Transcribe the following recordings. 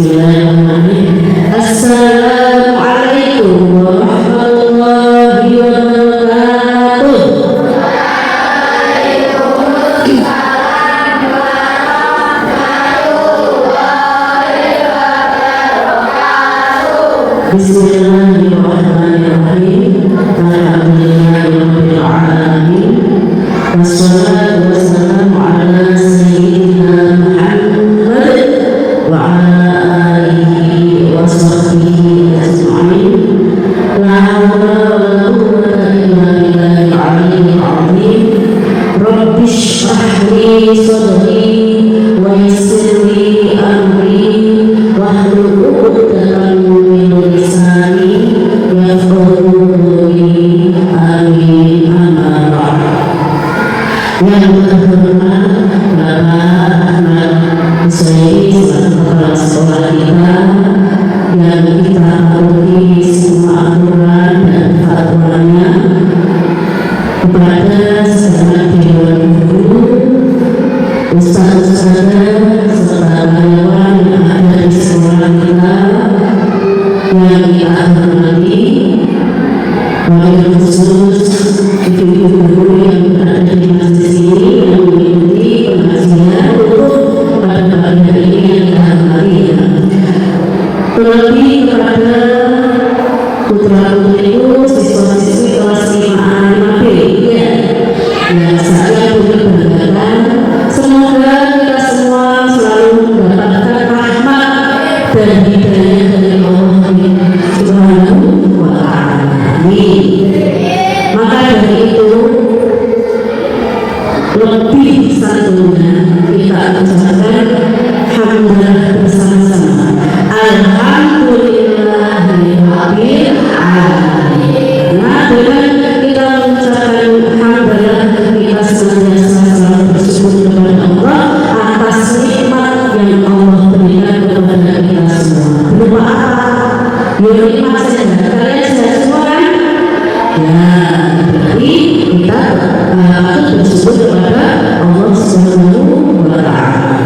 Bismillahirrahmanirrahim. Assalamualaikum warahmatullahi wabarakatuh. Bismillahirrahmanirrahim. Alhamdulillahirabbil alamin. Wassalatu wassalamu ala sayyidina Muhammad wa ala alihi wa sahbihi ajma'in. La hawla wa la quwwata illa billahil aliyyil azim. Rabbi shrah li sadri wa yassir li amri wahlul 'uqdatam min lisani yafqahu qawli. Amin. Amma ba'd. Yang terhormat Bapak Ahmad Husaini selaku kepala sekolah kita, yang kita ikuti semua aturan dan fatwanya, kepada segenap dewan guru, ustaz-ustazah serta karyawan yang ada di sekolah kita yang kita hormati, wabil khusus ibu-ibu guru yang berada di masjid ini yang mengikuti pengajian untuk pada pagi hari ini yang kita hormati. Terlebih kepada putra-putriku siswa-siswi kelas 5A 5B yang saya banggakan. Semoga kita semua selalu mendapatkan rahmat dan hidayah dari Allah Subhanahu wa ta'ala. Amin. Maka dari itu lebih satunya kita ucapkan hamdalah bersama-sama. Alhamdulillahirabbil alamin. Nah, dengan kita mengucapkan hamdalah, kita senantiasa selalu bersyukur kepada Allah atas nikmat yang Allah berikan kepada kita semua. Berupa apa? Ya, nikmat saja. Kalian sudah semua kan? Ya, berarti kita patut bersyukur kepada Allah Subhanahu wa ta'ala.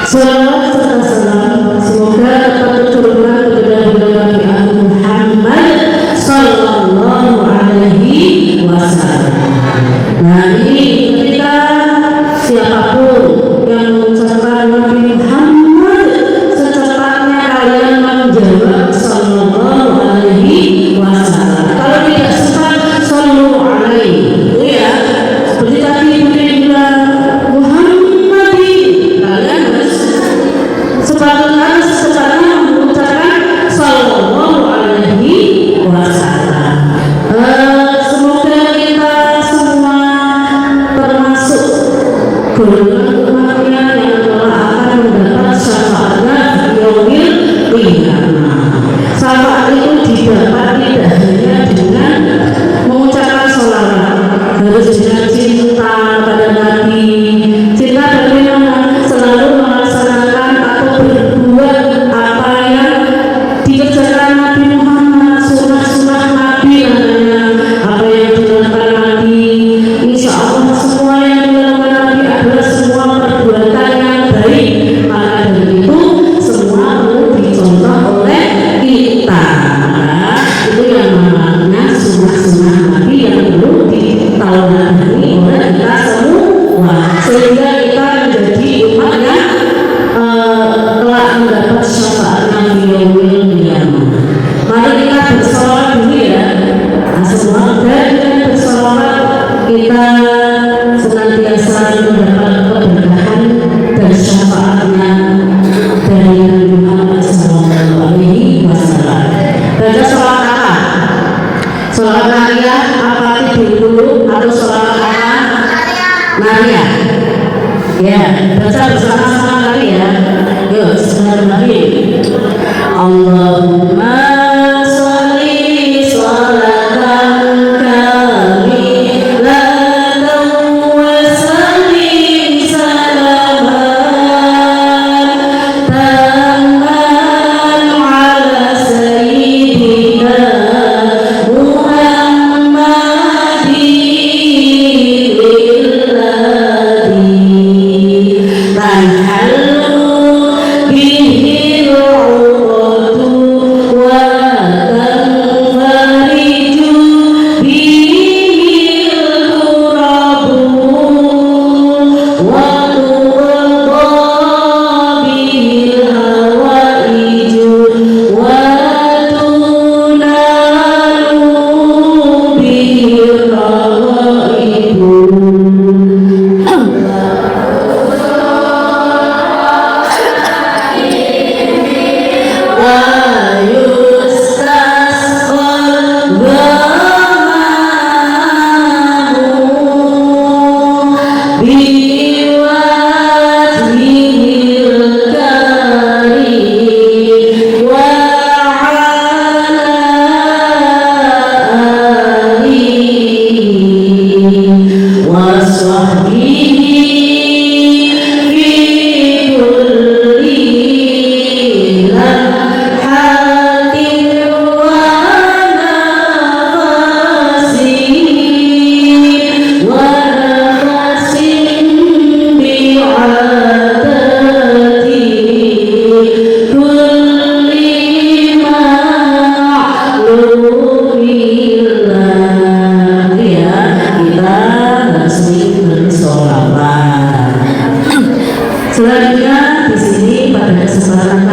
Salawat serta salam semoga dapat tercurahkan kepada Nabi Muhammad sallallahu alaihi wasallam. Nah, ini ketika siapapun yang mengucapkan Nabi Muhammad, secepatnya kalian menjawab sallallahu alaihi wasallam. Kalau tidak sempat sallallahu alaihi, itu ya seperti tadi Budi bilang Muhammadi, kalian harus secepatnya mengucapkan sallallahu alaihi wasallam. Semoga kita semua termasuk golongan umatnya yang telah akan mendapat syafaatnya yaumil qiyamah. Syafaat itu didapat tidak hanya dengan mengucapkan sholawat, harus dengan cinta pada Nabi. Cinta bagaimana? Selalu melaksanakan atau berbuat apa yang dikerjakan Nabi Muhammad, sunnah-sunnah Nabi namanya, apa yang dilakukan Nabi. Insya Allah semua yang dilakukan Nabi adalah semua perbuatan yang baik. Maka dari itu semua perlu dicontoh oleh kita. Nah, itu yang namanya sunnah-sunnah Nabi yang perlu ditaladani oleh kita semua, sehingga kita menjadi umat yang telah mendapat syafaatnya di yaumil qiyamah. Mari kita bersolawat dulu ya. Nah, semua dengan bersolawat kita senantiasa mendapat keberkahan dan syafaatnya dari Nabi Muhammad sallallahu alaihi wasallam. Baca sholawat apa? Sholawat Maria apa dulu atau sholawat apa? Maria. Ya, baca bersama-sama kali ya. Yuk, bismillahirrahmanirrahim.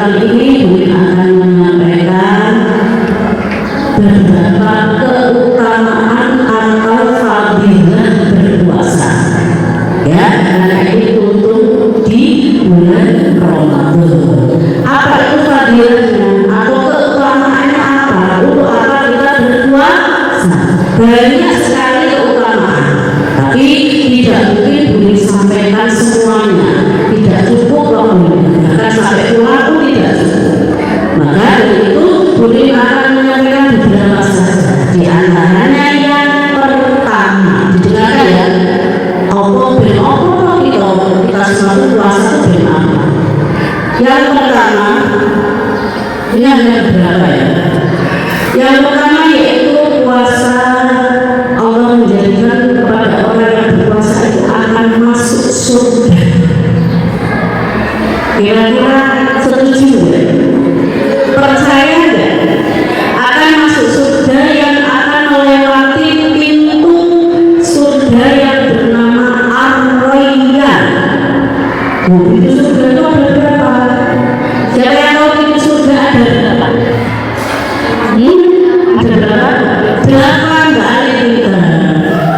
kali ini Bumi akan menyampaikan beberapa keutamaan atau fadilah berpuasa. Ya, karena ini untuk di bulan Ramadan. Apa itu fadilahnya atau keutamaannya apa? Untuk apa kita berpuasa? Banyak sekali keutamaan, tapi tidak mungkin boleh sampaikan semuanya. Tidak cukup kalau mendengarkan sampai pulang pun tidak cukup. Maka dari itu boleh akan menyampaikan beberapa saja. Di antaranya yang pertama, didengarkan ya. Kita selalu puasa itu apa? Yang pertama, ini ada beberapa ya. Yang pertama yaitu puasa, Allah menjadikan kepada orang yang berpuasa itu akan masuk surga. Kira-kira setuju ya? Percaya nggak? Akan masuk surga yang akan melewati pintu surga yang bernama Ar-Rayyan. Pintu surga itu ada berapa? Siapa yang tahu pintu surga ada berapa? Ada berapa? 8 kali kita.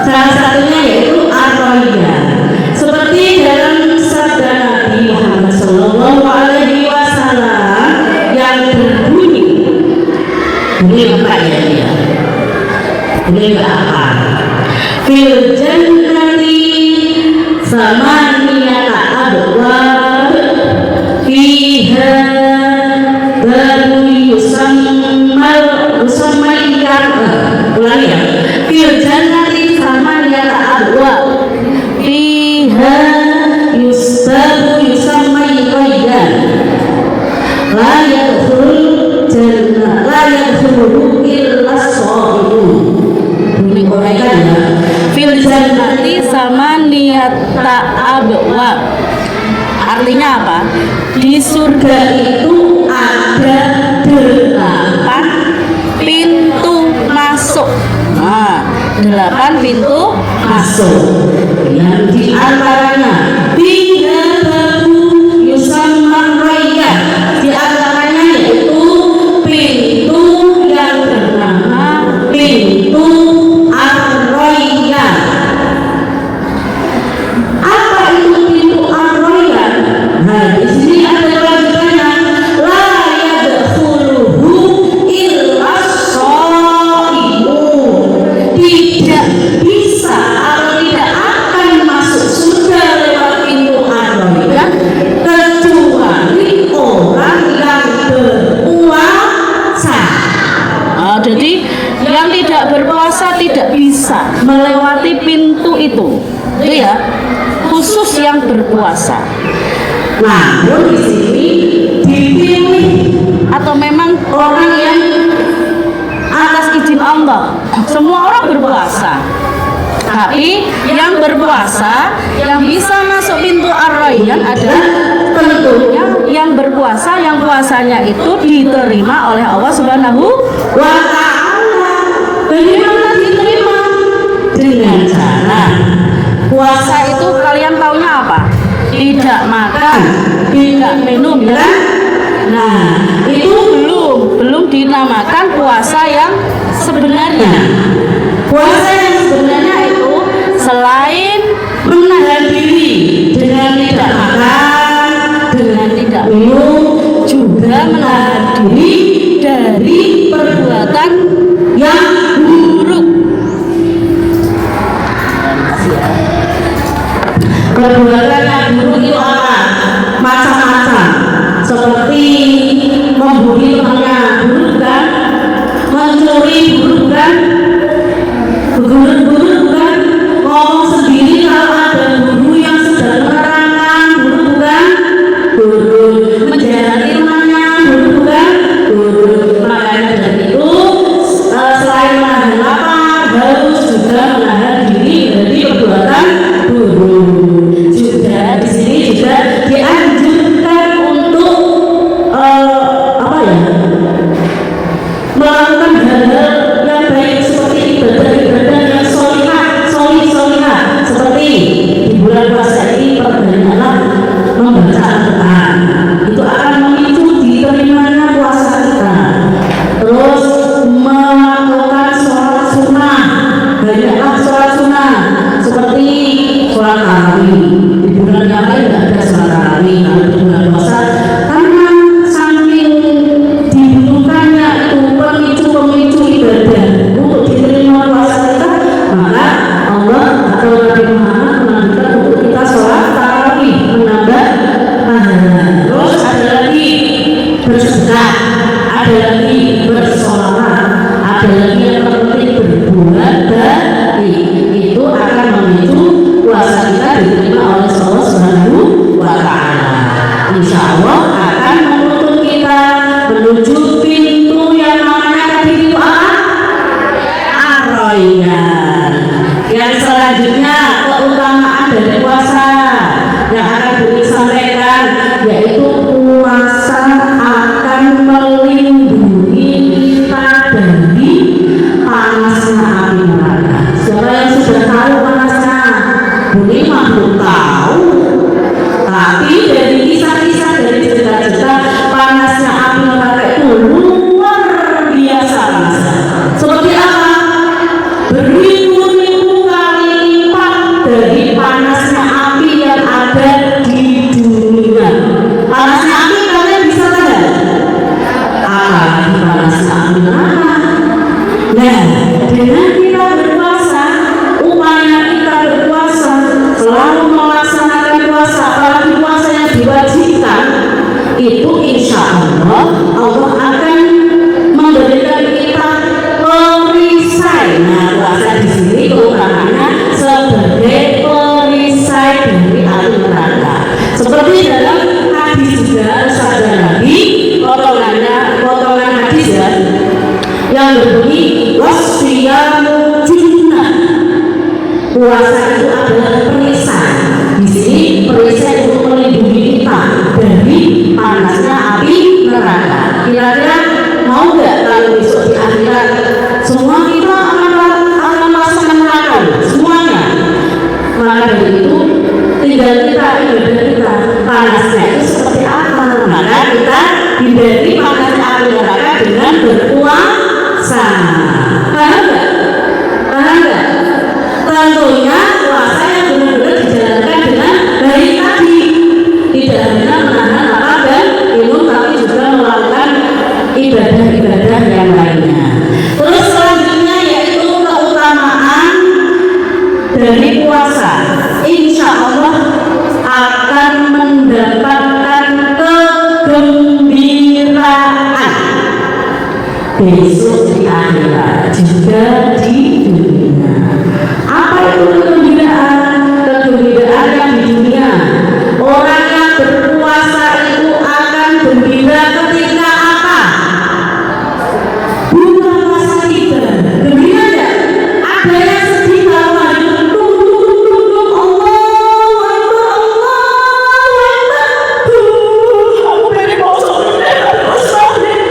Salah satunya yaitu Ar-Rayyan. Seperti dalam sabda Nabi Muhammad Sallallahu Alaihi Wasallam yang berbunyi, ini apa ya dia? Ini apa? Fil jannati samaniyata abwab fiha baru yusammayyan. Ulangi ya. Fil jannati samaniyata abwab fiha yusammayyan la yadkhulul jannah la yadkhulu illa sha'imun. Ini korekan ya. Fil jannati samaniyata abwab. Artinya apa? Di surga itu ada 8 pintu masuk. Nah, 8 pintu masuk. Yang di antaranya tiga babu yusamman rayyan. Di antaranya yaitu pintu yang bernama pintu Ar-Rayyan. Apa itu pintu Ar-Rayyan? Nah, di sini ada lanjutannya. La yadkhuluhu illa sha'imun. Tidak bisa atau tidak akan masuk surga lewat pintu Ar-Rayyan kecuali orang yang berpuasa. Jadi yang tidak berpuasa tidak bisa melewati pintu itu ya, khusus yang berpuasa. Namun di sini dipilih atau memang orang yang atas izin Allah. Semua orang berpuasa, tapi yang berpuasa yang bisa masuk pintu Ar-Rayyan adalah tentunya yang berpuasa, yang puasanya itu diterima oleh Allah Subhanahu wa Ta'ala. Bagaimana diterima? Dengan cara puasa itu kalian taunya apa? Tidak makan, tidak minum ya. Nah, itu belum dinamakan puasa yang sebenarnya. Puasa yang sebenarnya itu selain menahan diri dengan tidak makan, dengan tidak minum, juga menahan diri dari perbuatan yang buruk. Perbuatan yang buruk itu apa? Macam-macam. Seperti membuli temannya, buruk kan? Mencuri, buruk kan? Buruk kan? Ngomong sendiri kalau ada guru yang sedang menerangkan, buruk kan? Buruk. Menjalani temannya, buruk insya Allah Allah akan memberikan kita perisai. Nah, puasa di sini keutamaannya sebagai perisai dari api neraka. Seperti dalam hadis juga sabda Nabi, potongan hadis ya, yang berbunyi wasfiyamu junnah. Puasa itu adalah perisai. Di sini perisai untuk melindungi kita dari panasnya api neraka. Kira-kira mau nggak kalau besok di akhirat semua kita akan merasakan neraka semuanya? Maka dari itu tinggal kita ibadah kita panasnya itu seperti apa. Maka kita hindari panasnya api neraka dengan berpuasa. Paham nggak? Paham nggak? Tentunya puasa yang benar-benar dijalankan dengan baik tadi, tidak hanya menahan lapar dan minum, tapi juga melakukan ibadah-ibadah yang lainnya. Terus selanjutnya yaitu keutamaan dari puasa. Insya Allah akan mendapatkan kegembiraan besok di akhirat juga di dunia. Apa itu kegembiraan? Kegembiraan yang di dunia, orang yang berpuasa itu akan gembira ketika apa? Buka puasa kita gembira ya? Ada yang sedih kalau hari itu Allah aku pengen kosong.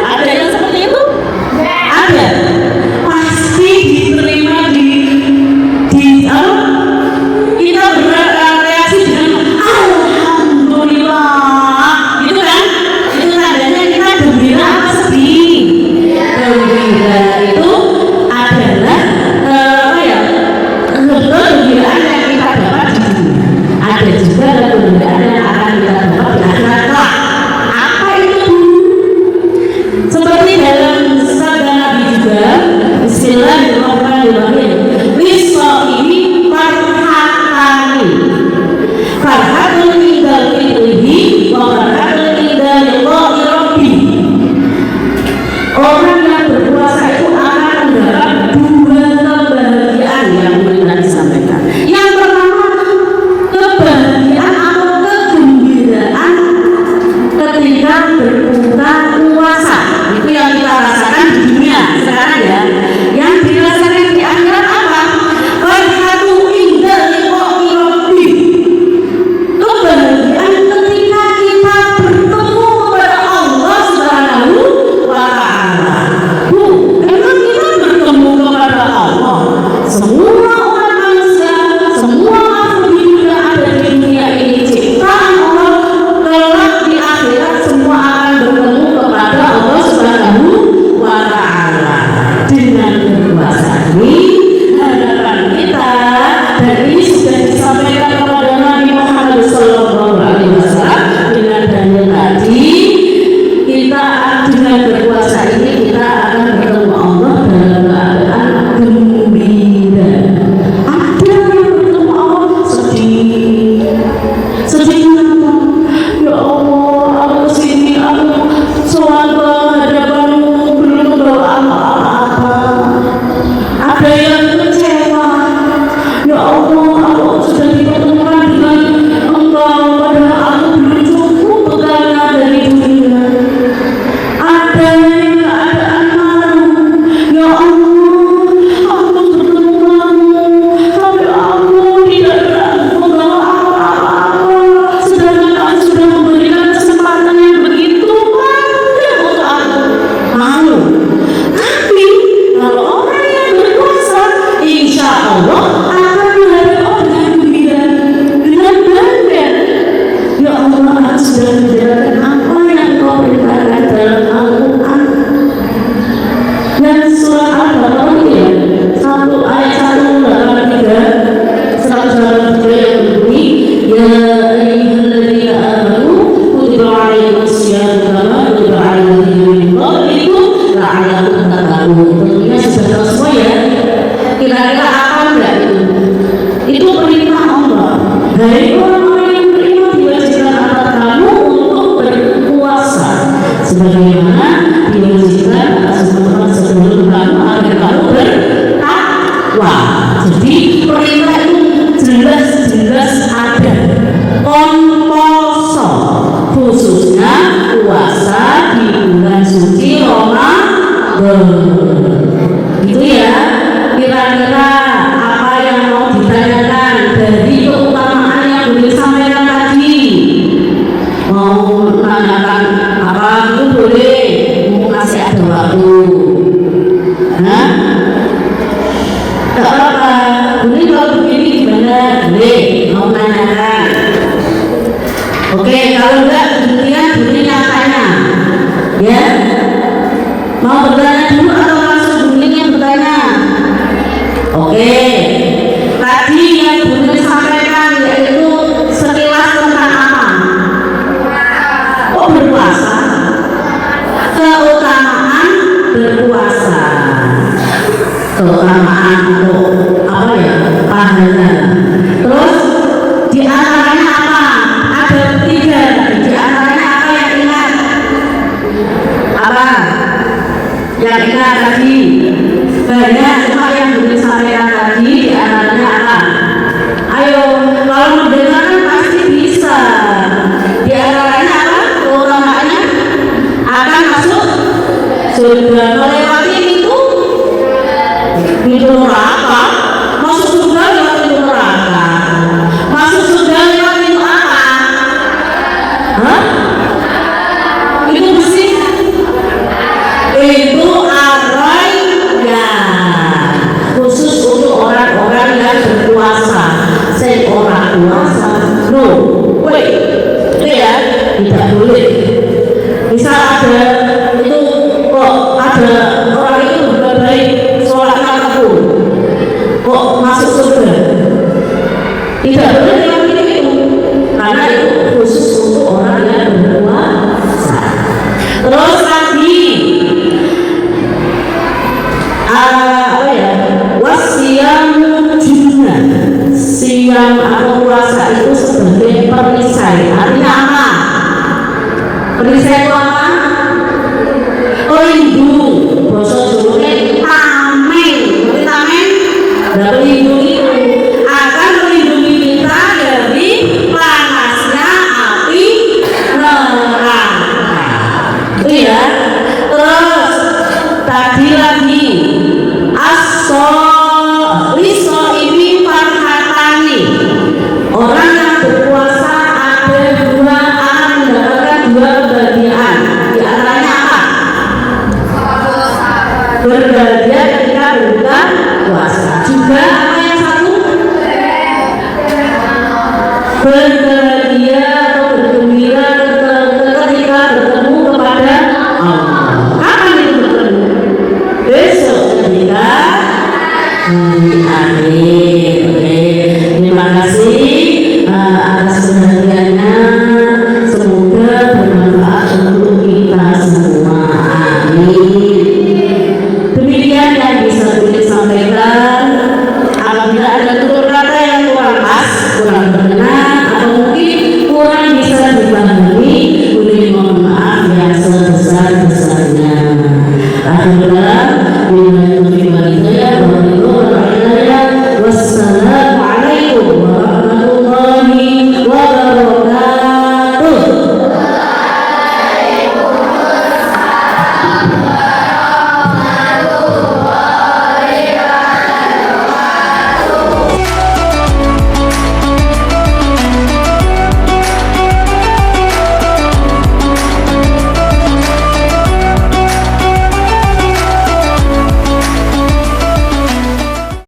Ada yang seperti itu? Ada. Pasti diterima di kita bereaksi dengan alhamdulillah, gitu kan? Itu tandanya kita gembira apa sedih? Gembira itu adalah kegembiraan yang kita dapat di dunia. Ada juga kegembiraan yang akan kita dapat di akhirat. Apa itu? Seperti dalam sabda Nabi juga, Bismillahirrahmanirrahim. Ini farhatun indal fitrihi wa farhatun indal liqa'i rabbi. Orang yang berpuasa itu akan mendapat dua kebahagiaan yang telah disampaikan. Yang pertama, kebahagiaan atau kegembiraan ketika berbuka puasa. Itu yang kita rasakan di dunia sekarang ya. Yang dirasakan di akhirat apa? Farhatun indal liqa'i rabbi. Kebahagiaan ketika kita bertemu kepada Allah Subhanahu wa Ta'ala. Emang kita bertemu kepada Allah? Semua orang manusia, semua makhluk hidup yang ada di dunia ini ciptaan Allah, kelak di akhirat semua akan bertemu kepada Allah Subhanahu wa Ta'ala. Dengan berpuasa ini harapan kita, dan ini sudah disampaikan kepada Nabi Muhammad SAW dengan dalil tadi, kita dengan berpuasa ini kita akan bertemu Allah dalam keadaan gembira. Ada yang bertemu Allah sedih kenapa? Ya Allah, aku kesini, aku sholat hadapanmu belum membawa apa-apa. Ada yang kecewa, ya Allah, aku sudah dipertemukan dengan Engkau, padahal aku belum cukup bekalnya dari dunia. Ada yang keadaan benar. Terus di antaranya apa? Ada 3. Di antaranya apa yang ingat? Apa? Yang ingat tadi? Banyak, cuma yang belum sampaikan tadi di antaranya apa? Ayo, kalau mendengar kan pasti bisa. Di antaranya apa? Utamanya akan masuk surga, melewati pintu neraka. Masuk surga lewat pintu neraka. Masuk surga lewat pintu apa? Hah? Itu besi. Itu araya. Khusus untuk orang-orang yang berpuasa. Saya orang puasa. No, wait. Itu ya, tidak boleh. Misal ada itu kok ada orang itu berbuat baik, sholatnya tekun, kok masuk surga, tidak boleh yang itu, karena itu khusus untuk orang yang berpuasa. Terus lagi apa ya, wasiyamu junnah, siam atau puasa itu sebagai perisai. Artinya apa? Perisai itu apa? Pelindung. Bahasa Jawanya tameng. Berarti tameng pelindung itu akan melindungi kita dari panasnya api neraka. Itu ya. Terus tadi lagi as